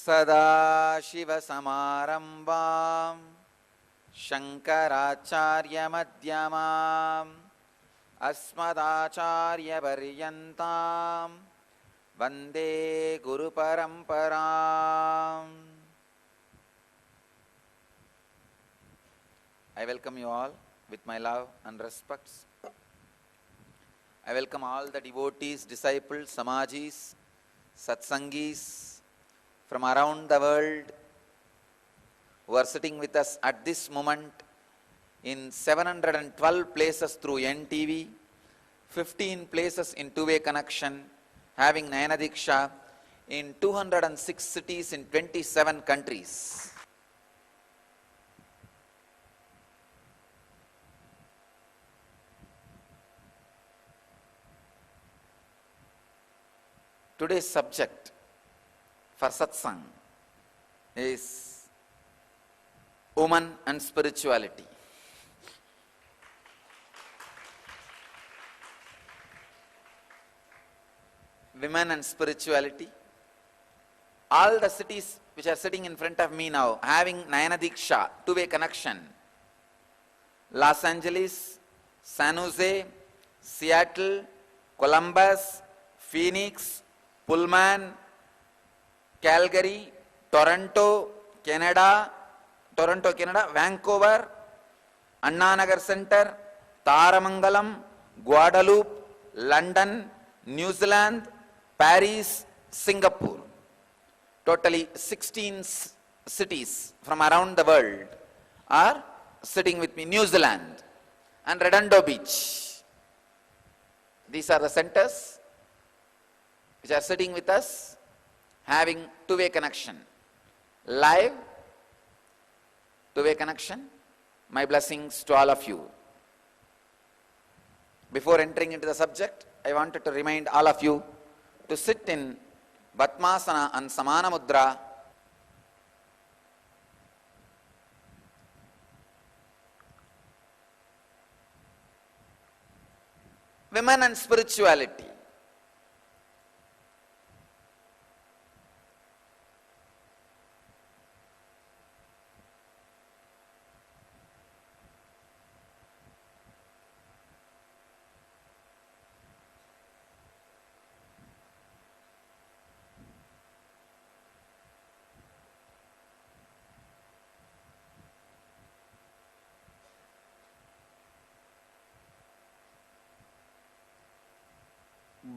सदाशिवसमारम्भां शङ्कराचार्यमध्यमाम् अस्मदाचार्यपर्यन्तां वन्दे गुरुपरम्पराम्. I welcome you all with my love and respects. I welcome all the devotees, disciples, samajis, satsangis from around the world who are sitting with us at this moment in 712 places through NTV, 15 places in two-way connection, having Nayana Diksha in 206 cities in 27 countries. Today's subject for satsang is woman and spirituality. Women and spirituality. All the cities which are sitting in front of me now having Nayana Diksha, two-way connection. Los Angeles, San Jose, Seattle, Columbus, Phoenix, Pullman, Calgary, Toronto, Canada, Vancouver, Anna Nagar Center, Taramangalam, Guadalupe, London, New Zealand, Paris, Singapore. Totally 16 cities from around the world are sitting with me. New Zealand and Redondo Beach. These are the centers which are sitting with us, having two-way connection. Live, two-way connection. My blessings to all of you. Before entering into the subject, I wanted to remind all of you to sit in Padmasana and Samana Mudra. Women and spirituality.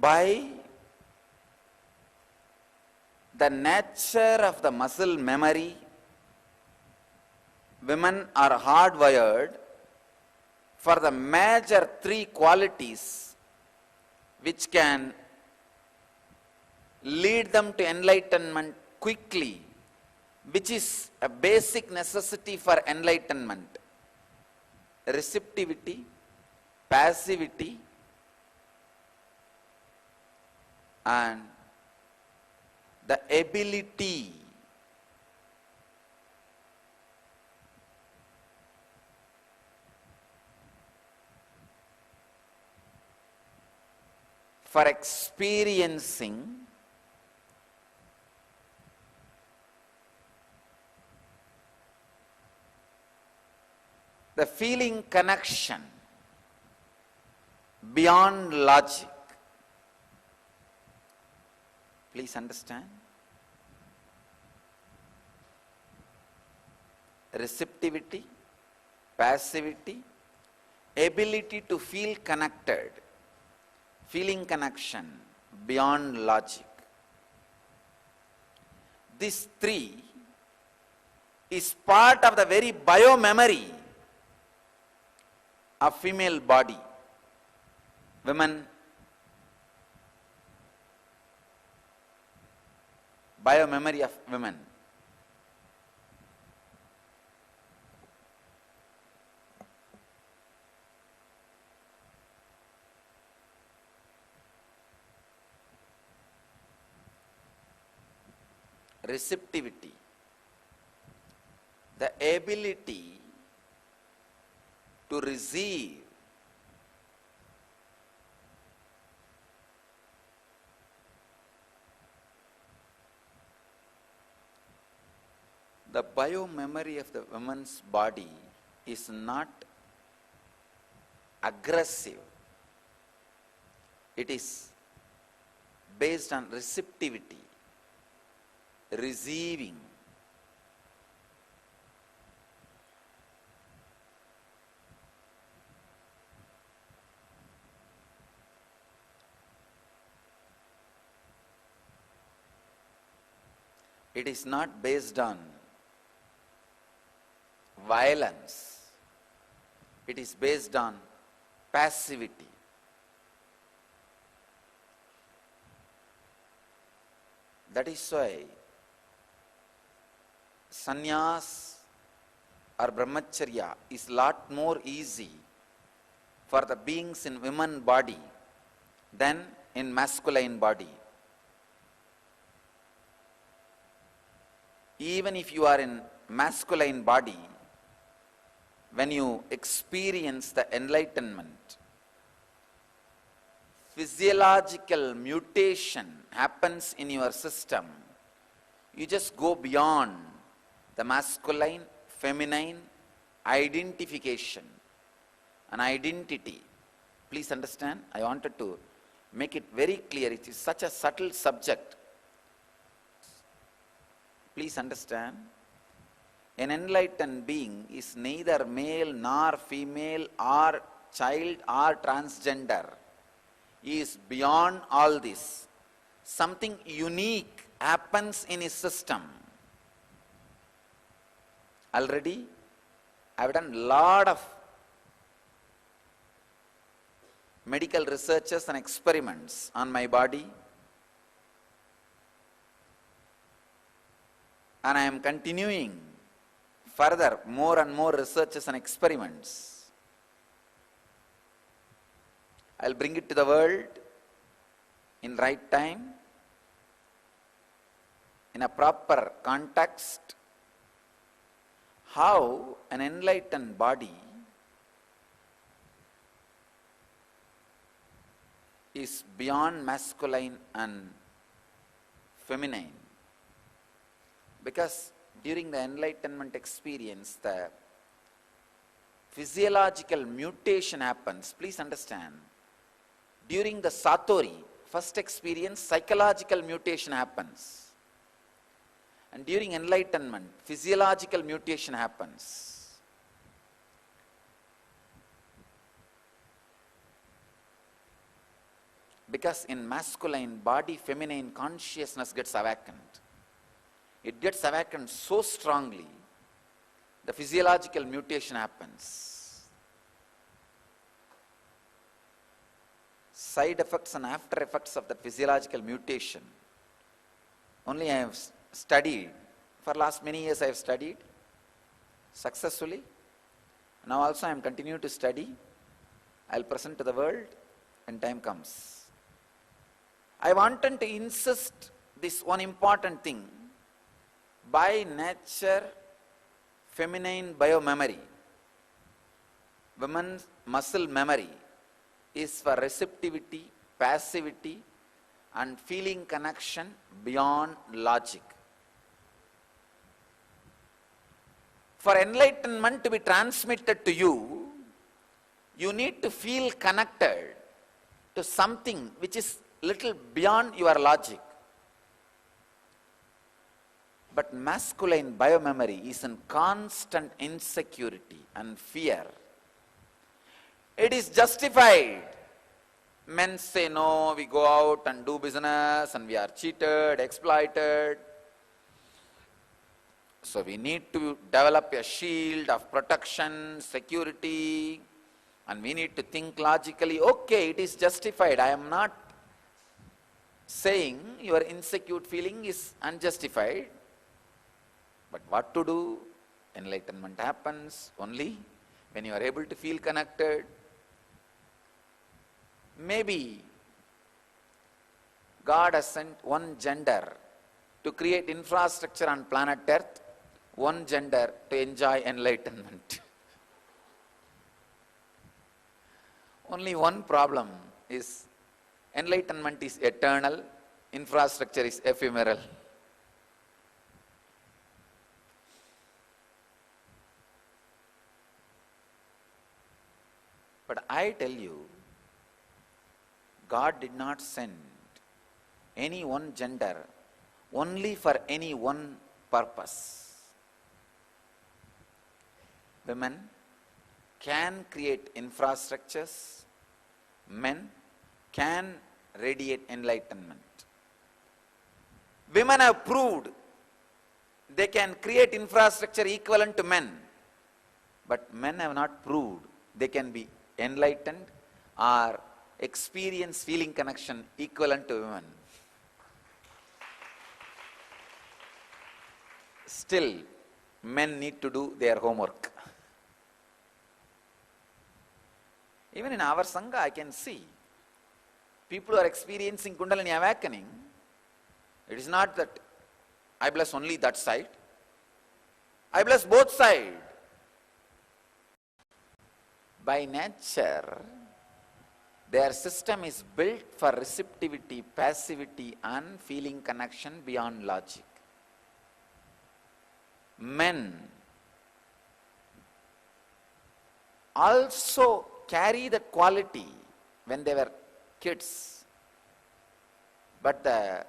By the nature of the muscle memory, women are hardwired for the major three qualities which can lead them to enlightenment quickly, which is a basic necessity for enlightenment: receptivity, passivity, and the ability for experiencing the feeling connection beyond logic. Please understand. Receptivity, passivity, ability to feel connected, feeling connection beyond logic. This three is part of the very biomemory of female body. Women, biomemory of women. Receptivity, the ability to receive The biomemory of the woman's body is not aggressive. It is based on receptivity, receiving. It is not based on violence. It is based on passivity. That is why sannyas or brahmacharya is lot more easy for the beings in women body than in masculine body. Even if you are in masculine body, when you experience the enlightenment, physiological mutation happens in your system. You just go beyond the masculine, feminine identification, an identity. Please understand, I wanted to make it very clear. It is such a subtle subject. Please understand, an enlightened being is neither male nor female or child or transgender. He is beyond all this. Something unique happens in his system. Already, I have done a lot of medical researches and experiments on my body. And I am continuing further more and more researches and experiments. I'll bring it to the world in right time, in a proper context, how an enlightened body is beyond masculine and feminine. Because during the enlightenment experience, the physiological mutation happens. Please understand, during the Satori, first experience, psychological mutation happens. And during enlightenment, physiological mutation happens. Because in masculine body, feminine consciousness gets awakened. It gets awakened so strongly, the physiological mutation happens. Side effects and after effects of the physiological mutation, only I have studied. For last many years I have studied successfully. Now also I am continuing to study. I will present to the world when time comes. I wanted to insist this one important thing. By nature, feminine biomemory, women's muscle memory is for receptivity, passivity, and feeling connection beyond logic. For enlightenment to be transmitted to you, you need to feel connected to something which is little beyond your logic. But masculine biomemory is in constant insecurity and fear. It is justified. Men say, no, we go out and do business and we are cheated, exploited. So we need to develop a shield of protection, security, and we need to think logically. Okay, it is justified. I am not saying your insecure feeling is unjustified. But what to do? Enlightenment happens only when you are able to feel connected. Maybe God has sent one gender to create infrastructure on planet Earth, one gender to enjoy enlightenment. Only one problem is enlightenment is eternal, infrastructure is ephemeral. But I tell you, God did not send any one gender only for any one purpose. Women can create infrastructures, men can radiate enlightenment. Women have proved they can create infrastructure equivalent to men, but men have not proved they can be enlightened or experience feeling connection equivalent to women. Still, men need to do their homework. Even in our Sangha, I can see people who are experiencing Kundalini awakening. It is not that I bless only that side. I bless both sides. By nature, their system is built for receptivity, passivity, and feeling connection beyond logic. Men also carry that quality when they were kids, but the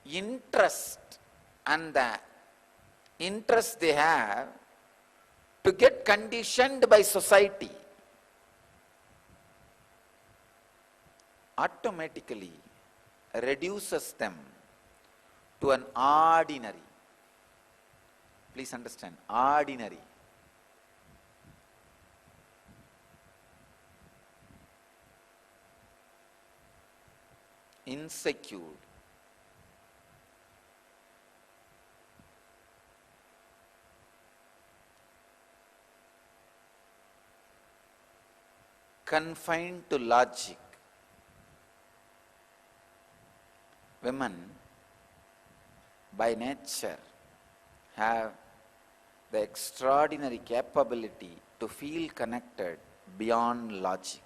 interest they have to get conditioned by society automatically reduces them to an ordinary. Please understand, ordinary. Insecure, confined to logic. Women by nature have the extraordinary capability to feel connected beyond logic.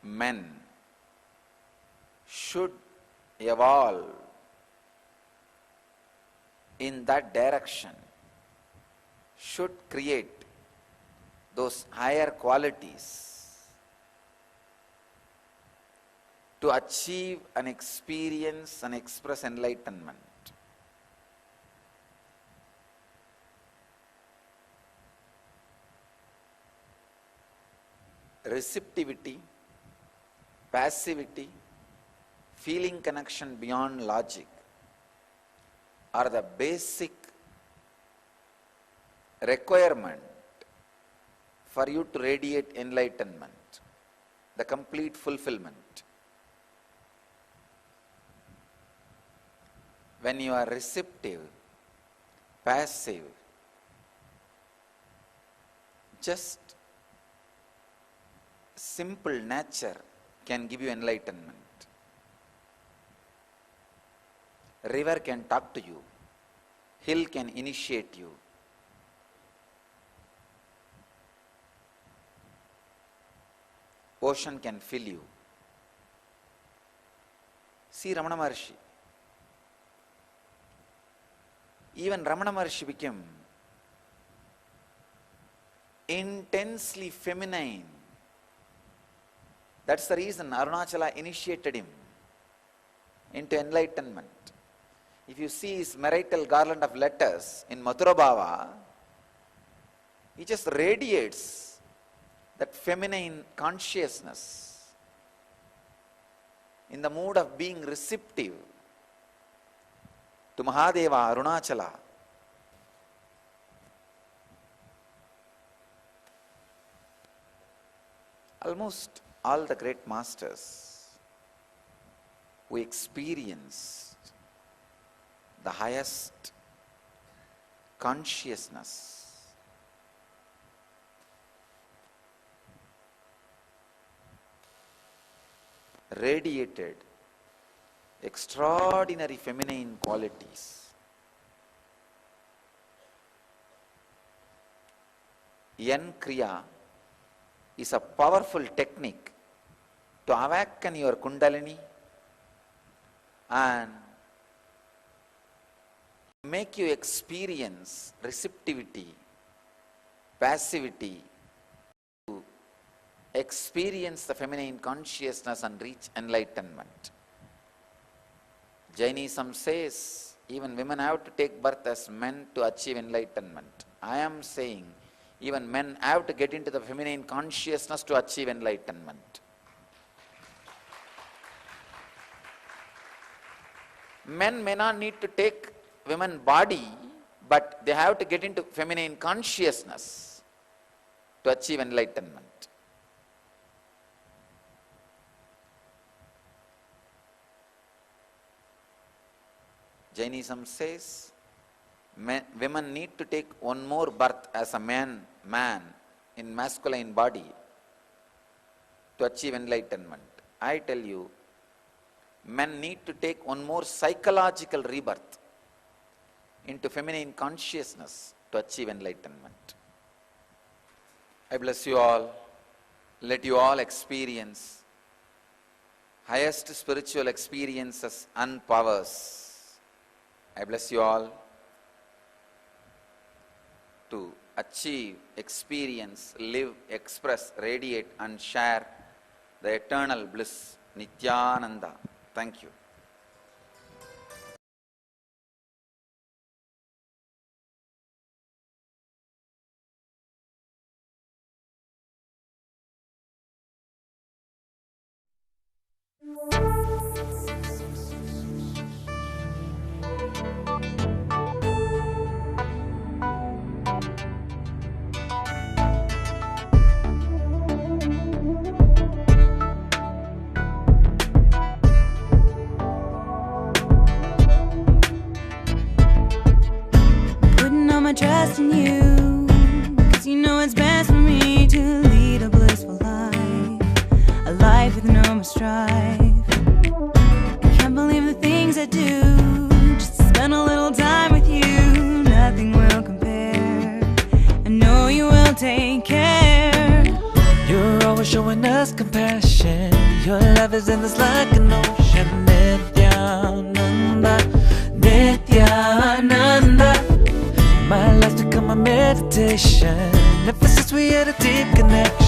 Men should evolve in that direction, should create those higher qualities to achieve and experience and express enlightenment. Receptivity, passivity, feeling connection beyond logic are the basic requirement for you to radiate enlightenment, the complete fulfillment. When you are receptive, passive, just simple nature can give you enlightenment. River can talk to you, hill can initiate you, ocean can fill you. See Ramana Maharshi. Even Ramana Maharshi became intensely feminine. That's the reason Arunachala initiated him into enlightenment. If you see his marital garland of letters in Mathura Bhava, he just radiates that feminine consciousness in the mood of being receptive to Mahadeva, Arunachala. Almost all the great masters who experienced the highest consciousness radiated extraordinary feminine qualities. Yen Kriya is a powerful technique to awaken your Kundalini and make you experience receptivity, passivity, to experience the feminine consciousness and reach enlightenment. Jainism says even women have to take birth as men to achieve enlightenment. I am saying even men have to get into the feminine consciousness to achieve enlightenment. Men may not need to take women body, but they have to get into feminine consciousness to achieve enlightenment. Jainism says women need to take one more birth as a man in masculine body to achieve enlightenment. I tell you, men need to take one more psychological rebirth into feminine consciousness to achieve enlightenment. I bless you all. Let you all experience highest spiritual experiences and powers. I bless you all to achieve, experience, live, express, radiate and share the eternal bliss, Nityananda. Thank you. Trust in you, 'cause you know it's best for me to lead a blissful life, a life with no more strife. I can't believe the things I do, just to spend a little time with you. Nothing will compare, I know you will take care. You're always showing us compassion, your love is endless like an ocean. Nityananda, Nityananda, my life's become a meditation. Ever since we had a deep connection.